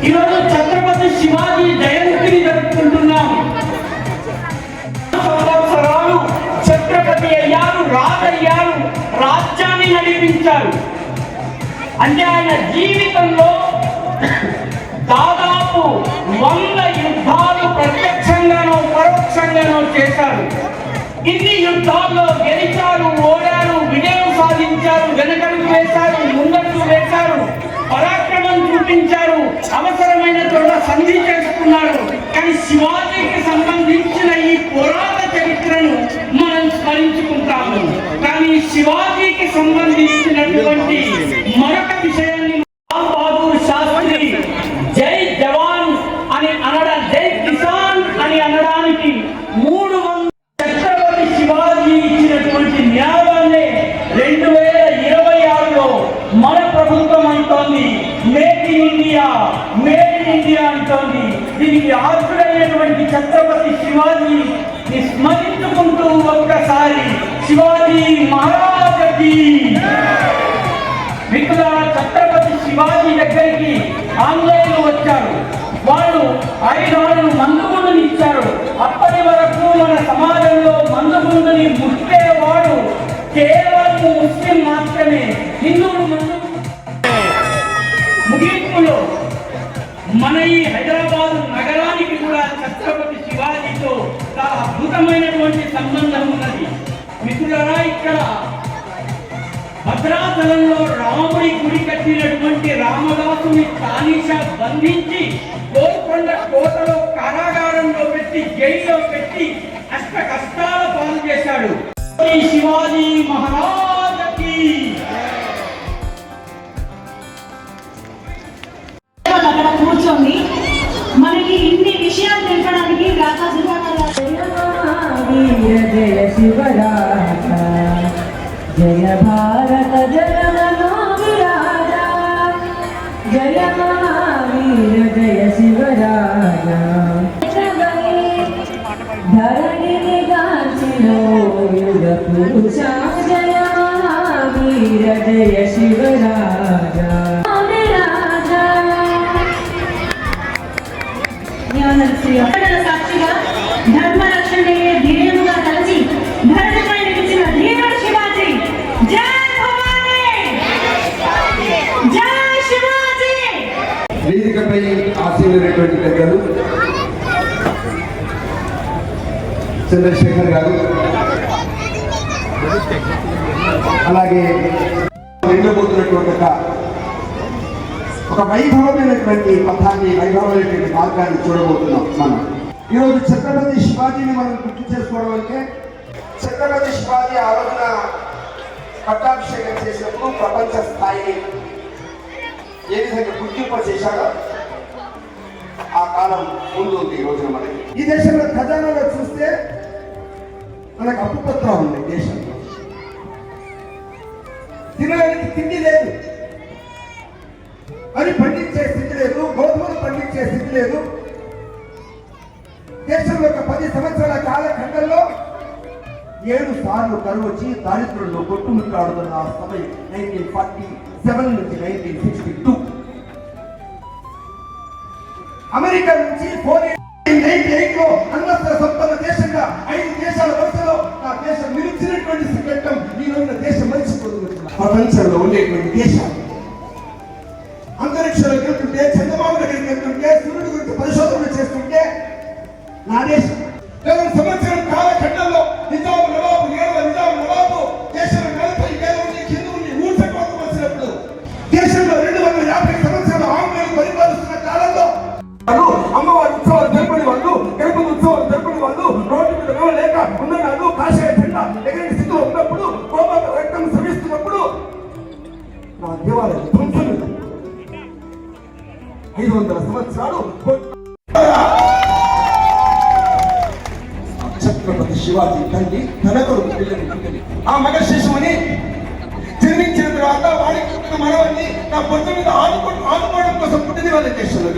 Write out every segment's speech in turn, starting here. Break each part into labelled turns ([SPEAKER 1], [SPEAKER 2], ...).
[SPEAKER 1] ఈరోజు ఛత్రపతి శివాజీ జయంతిని జరుపుకుంటున్నాం. సంవత్సరాలు ఛత్రపతి అయ్యారు, రాజయ్యారు, రాజ్యాన్ని నడిపించారు. అంటే ఆయన జీవితంలో దాదాపు 100 యుద్ధాలు ప్రత్యక్షంగానో పరోక్షంగానో చేశారు. ఇన్ని యుద్ధాల్లో గెలిచారు, ఓడారు, విజయం సాధించారు, వెనకడుగు వేశారు, ముందడుగు వేశారు, పరాక్రమం చూపించారు, అవసరమైన చోట సంధి చేసుకున్నారు. కానీ శివాజీకి సంబంధించిన ఈ పురాణ చరిత్రను మనం స్మరించుకుంటాము. కానీ శివాజీకి సంబంధించినటువంటి మరొక విషయాన్ని లాల్ బహదూర్ శాస్త్రి జై జవాన్ అని అనడం, జై కిసాన్ అని అనడానికి 300 ఛత్రపతి శివాజీ ఇచ్చినటువంటి న్యాయాన్ని 2026లో మన ప్రభుత్వం అంటోంది make in India, make in India అంటోంది. దీనికి ఆర్చుడైనటువంటి ఛత్రపతి శివాజీని స్మరించుకుంటూ ఒక్కసారి శివాజీ మహారాజకి. మిత్రులారా, ఛత్రపతి శివాజీ దగ్గరికి ఆంగ్లేయులు వచ్చారు. వాళ్ళు 5 మందుగుండుని ఇచ్చారు. అప్పటి వరకు మన సమాజంలో మందుగుండుని ముట్టేవాడు కేవలం ముస్లిం మాత్రమే. హిందువులు ముగింపులో మన ఈ హైదరాబాద్ నగరానికి కూడా ఛత్రపతి శివాజీతో చాలా అద్భుతమైనటువంటి సంబంధం ఉన్నది. మిత్రులారా, ఇక్కడ భద్రాచలంలో రాముడి గుడి కట్టినటువంటి రామదాసుని తానీషా బంధించి గోల్కొండ కోటలో కారాగారంలో పెట్టి, జైల్లో పెట్టి అష్ట కష్టాల పాలు చేశాడు. శివాజీ మహారాజకి.
[SPEAKER 2] అక్కడ కూర్చోండి, మనకి ఇన్ని విషయాలు తెలిపడానికి రాజా
[SPEAKER 3] జయ శివరాజ, జయ భారత జనమనో విరాజ, జయ మహావీర జయ శివరాజ, ధరణిని గాంచినో యుగ పురుష, జయ మహావీర జయ శివరాజ.
[SPEAKER 2] సాక్షిగా ధర్మ రక్షణయే ధ్యేయముగా కలిసి ధరణిపై నిలిచిన ధీరుడు శివాజీ. జై భవానీ, జై శివాజీ.
[SPEAKER 4] వేదికపై ఆశీర్వైనటువంటి పెద్దలు చంద్రశేఖర్ గారు, అలాగే వెళ్ళబోతున్నటువంటి ఒక వైభవమైనటువంటి పథాన్ని, వైభవమైనటువంటి మార్గాన్ని చూడబోతున్నాం. మనం ఈరోజు ఛత్రపతి శివాజీని మనం గుర్తు చేసుకోవడం అంటే, ఛత్రపతి శివాజీ ఆ రోజున పట్టాభిషేకం చేసినప్పుడు ప్రపంచ స్థాయిని ఏ విధంగా గుర్తింపు చేశాడో ఆ కాలం ముందు ఉంది. ఈ రోజున మనకి ఈ దేశంలో ఖజానాలో చూస్తే మనకు అప్పుపత్రం ఉంది. దేశంలో తినడానికి తిండి లేదు, వరి పండించే స్థితి లేదు, గోధుమలు పండించే స్థితి లేదు. దేశంలో ఒక 10 సంవత్సరాల కాలఖండంలో 7 సార్లు కరువు వచ్చి దారిద్ర్యంలో కొట్టుముట్టాడుతున్న ఆ సమయం 1947 నుంచి 1962. అమెరికా నుంచి 1998లో అణ్వస్త్ర సంపన్న దేశంగా 5 దేశాల వరుసలో ఆ దేశం నిలిచినటువంటి సంఘటన ఈ రోజున దేశం మర్చిపోతున్నారు. ప్రపంచంలో ఉండేటువంటి దేశాలు అంతరిక్షంలోకి వెళ్తుంటే, చంద్రబాబు దగ్గరికి వెళ్తుంటే, సూర్యుడి గురించి పరిశోధనలు చేస్తుంటే, నా దేశం కేవలం సంవత్సరం కాలఖండంలో నిజాం నవాబు, ఏడవ నిజాం నవాబు దేశంలో 40,000 మంది హిందువుల్ని ఊడ్చకోసం వచ్చినప్పుడు, దేశంలో 250 సంవత్సరాలు ఆంగ్లేయులు పరిపాలిస్తున్న కాలంలో అమ్మవారి ఉత్సవాలు జరుపుకునే వాళ్ళు, గణపతి ఉత్సవాలు జరుపుకునే వాళ్ళు, రోడ్డు మీద లేక ఉన్ననాడు కాషాయ జెండా ఎగరని స్థితిలో ఉన్నప్పుడు, గోమాత రక్తం శ్రమిస్తున్నప్పుడు నా దేవాలయం ధ్వంసం 500 సంవత్సరాలు ఛత్రపతి శివాజీ తండ్రి తన కొడుకు పిల్లని ఆ మగశేషమని జన్మించిన తర్వాత వాడికి పుట్టిన మనవన్ని నా బొట్టు మీద ఆనుకోవడం కోసం పుట్టింది వాళ్ళ దేశంలో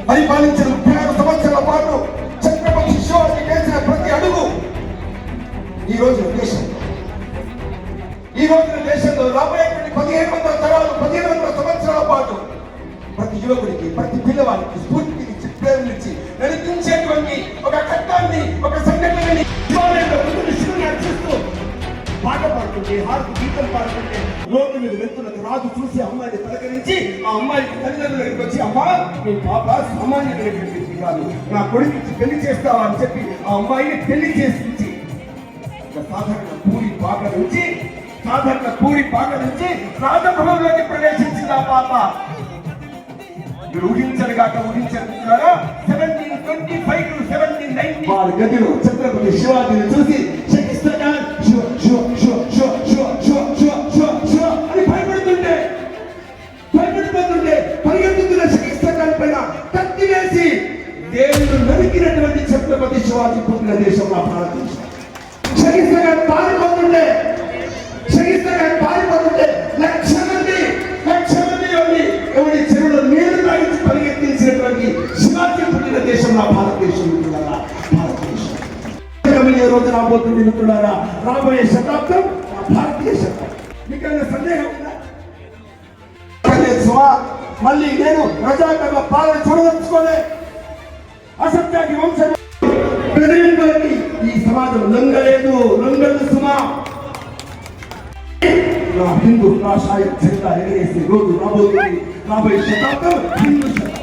[SPEAKER 4] పరిపాలించిన 36 సంవత్సరాల పాటు ఛత్రపతి శివాజీ చేసిన ప్రతి అడుగు ఈ రోజు దేశంలో రాబోయేటువంటి 1500 తరాలు 1500 సంవత్సరాల పాటు ప్రతి యువకుడికి ప్రతి పిల్లవాడికి స్ఫూర్తినిచ్చి ప్రేరణించి నడిపించేటువంటి ఒక చట్టాన్ని ఒక సంఘటనని అర్చిస్తూ పాట పాడుతుంటే హారతి గీతం పాడుతుంటే రోడ్డు మీద వెళ్తున్న రాజు చూసి అమ్మాయిని పలకరించి ఆ అమ్మాయికి తల్లిదండ్రుల దగ్గరికి వచ్చి అమ్మా నీ పాప సామాన్యుడైనటువంటి కాదు నా కొడుకు పెళ్లి చేస్తావా అని చెప్పి ఆ అమ్మాయిని పెళ్లి చేసి సాధారణ పూరి పాక నుంచి రాజభవనంలోకి ప్రవేశించింది ఆ పాప. మీరు ఊహించరు 1725 to 1790 వారి గదిలో ఛత్రపతి శివాజీని చూసి అని భయపడుతుంటే పరిగెత్తుతున్న శకిస్తకాల పైన కత్తి వేసి దేవుడు నరికినటువంటి ఛత్రపతి శివాజీ పుట్టిన దేశం మా భారతదేశం. శకిస్తకాలు పారిపోతుంటే లక్ష మంది ఎవరి చెరువులో నీళ్లు తాగించి పరిగెత్తించినటువంటి శివాజీ పుట్టిన దేశం నా భారతదేశం. ఏ రోజు రాబోతుంది మిత్రులారా, రాబోయే శతాబ్దం భారతీయ శతాబ్దం. మీకైనా సందేహం ఉందా? మళ్ళీ నేను ప్రజాకర్ల పాలన చూడదలుచుకోలే. అసత్యానికి వంశం ఈ సమాజం లొంగలేదు సుమా. నా హిందూ కాషాయ జెండా ఎగరేసే రోజు రాబోతుంది. రాబోయే శతాబ్దం హిందూ శతాబ్దం.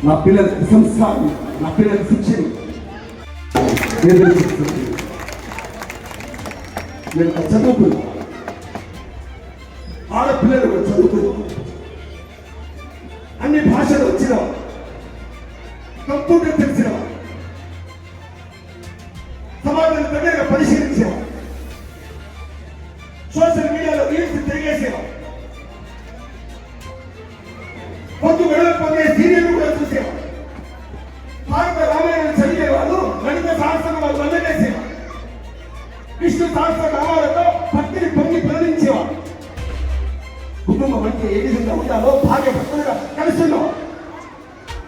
[SPEAKER 4] నా పిల్లలకి సంస్కారం, నా పిల్లలకి శిక్షణ నేను చదువుకున్నా. ఆడపిల్లలు కూడా చదువుకున్నా. అన్ని భాషలు వచ్చిన కంప్యూటర్ తెలిసిన సమాజం దగ్గరగా పరిశీలించేవా, సోషల్ మీడియాలో రీల్స్ తిరిగేసేవా, పొద్దు గడవకపోతే సీరియల్ కూడా చూసేవా, భారత రామాయణం చదివేవాళ్ళు లలిత సహస్రం వాళ్ళు వదిలేసేవా, విష్ణు సహస్ర నామాలతో భక్తిని పొంగి ప్రవహించేవా. కుటుంబం అంటే ఏ విధంగా ఉండాలో భార్య భక్తులుగా కలిసి ఉన్నావా.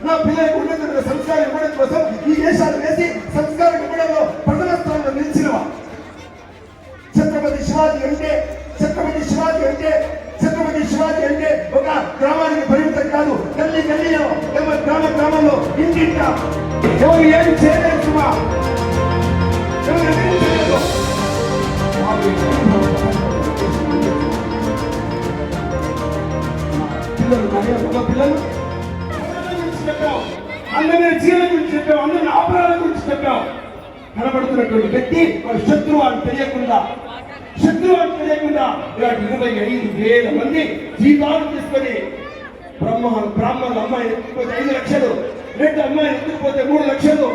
[SPEAKER 4] నా పిల్లలకు ఉన్నత సంస్కారం ఇవ్వడం కోసం ఈ దేశాలు వేసి సంస్కారం ఇవ్వడంలో ప్రథమ స్థానంలో నిలిచినవా. ఛత్రపతి శివాజీ అంటే ఒక గ్రామానికి పరిమితం కాదు. గల్లీలో గ్రామంలో ఇంటింట ఎవరు ఏం చేయలేదు సుమా. పిల్లలు అందరినీ జీవన గురించి చెప్పావు, అందరిని ఆపరాల గురించి చెప్పావు. కనబడుతున్నటువంటి వ్యక్తి శత్రువు అని తెలియకుండా ఇలాంటి 25,000 మంది జీతాలు తీసుకొని బ్రాహ్మణులు అమ్మాయిని ఎత్తుకుపోతే 5 లక్షలు, రెడ్డి అమ్మాయిని ఎత్తుకుపోతే 3 లక్షలు,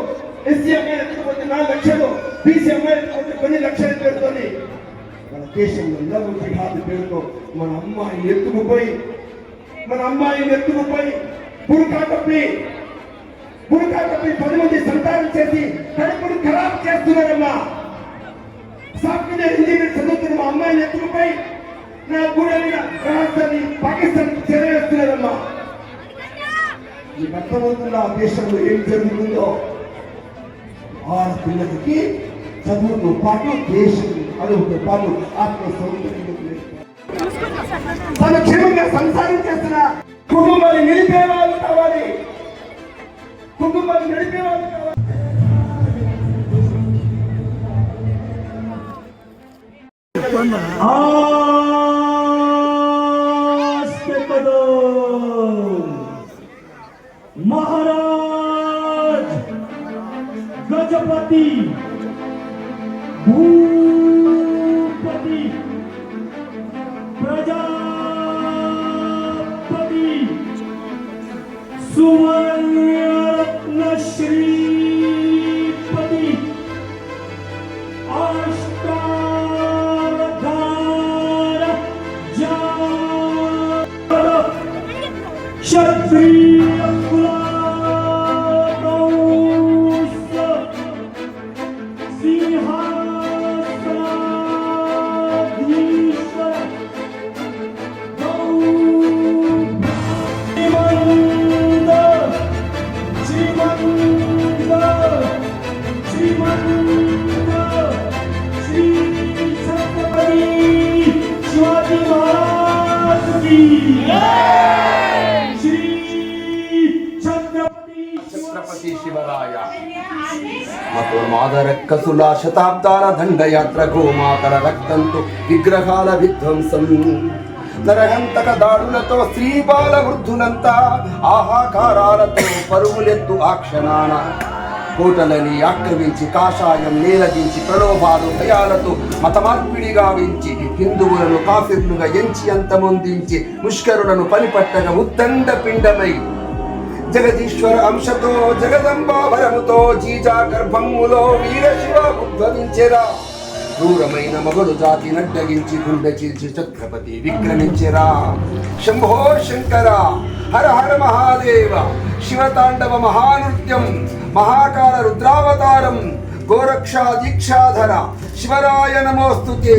[SPEAKER 4] ఎస్సీ అమ్మాయిని ఎత్తుకుపోతే 4 లక్షలు, బీసీ అమ్మాయిని ఎత్తుకుపోతే కొన్ని లక్షల పేరుతోని మన దేశంలో లవ్ జిహాద్ పేరుతో మన అమ్మాయిని ఎత్తుకుపోయి బురకా కప్పి 10 మంది సంతానం చేసి కడుపును ఖరాబ్ చేస్తున్నారమ్మా. సాఫ్ట్వేర్ ఇంజనీర్ చదువుతున్న మా అమ్మాయిని ఎత్తుకుపోయి నా గూడెల రాష్ట్రాన్ని పాకిస్తాన్ చేరేస్తున్నారమ్మా. మీకు అర్థమవుతున్న ఆ దేశంలో ఏం జరుగుతుందో. ఆడపిల్లలకి చదువుతో పాటు దేశం అదుపుతో పాటు ఆత్మసౌందర్యం తను క్షేమంగా సంసారం చేస్తున్న కుటుంబాన్ని నిలిపేవాళ్ళు కావాలి.
[SPEAKER 1] महाराज गजपति भूपति प्रजापति सुवर्णरत्न श्रीपति अष्टावतार क्षत्रिय कुलावंश सिंहासन శ్రీ ఛత్రపతి
[SPEAKER 5] ఛత్రపతి శివరాయ మతోన్మాద రక్కసుల శతాబ్దాల దండయాత్ర గోమాతల రక్తంతో విగ్రహాల విధ్వంసం నరహంతక దాడులతో స్త్రీ బాల వృద్ధులంతా ఆహాకారాలతో పరుగులెత్తు ఆ క్షణాన కోటలని ఆక్రమించి కాషాయం నేలదించి ప్రలోభాలు భయాలతో మతమార్పిడి గావించి హిందువులను కాఫిర్లుగా ఎంచి అంతమొందించి ముష్కరులను పనిపట్టగా ఉద్దండ పిండమై జగదీశ్వర అంశతో జగదంబాభరముతో జీజా గర్భములో వీరశివ ఉద్భవించెరా క్రూరమైన మొగలు జాతి నడ్డగించి గుండె చీల్చి ఛత్రపతి విక్రమించెరా శంభో శంకర హర హర మహాదేవ శివతాండవ మహానృత్యం మహాకాల రుద్రావతారం గోరక్షా దీక్షాధర శివరాయ నమోస్తుతే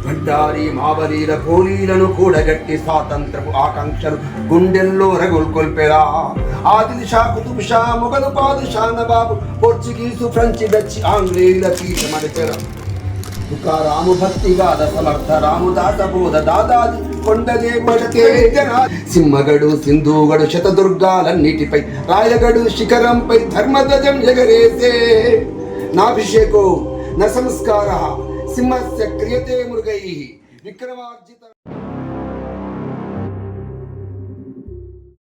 [SPEAKER 5] భండారి మావలీల పోలీలను కూడగట్టి స్వాతంత్రపు ఆకాంక్షలు గుండెల్లో రగుల్కొల్పెరా ఆదిల్ షా కుతుబ్ షా మొఘలు పాదుషా నవాబు పోర్చుగీసు ఫ్రెంచి డచ్ ఆంగ్లేయుల పీఠమణిచెరా తుకారాము భక్తిగాద సమర్థ రాముదాస బోధ దాదాది కొండదేవటే సింహగడు సింధుగడు శతదుర్గాలన్నిటిపై రాయగడు శిఖరంపై ధర్మధ్వజం ఎగరేసే నాభిషేకో న సంస్కార సింహస్య క్రియతే మృగైః విక్రమార్జిత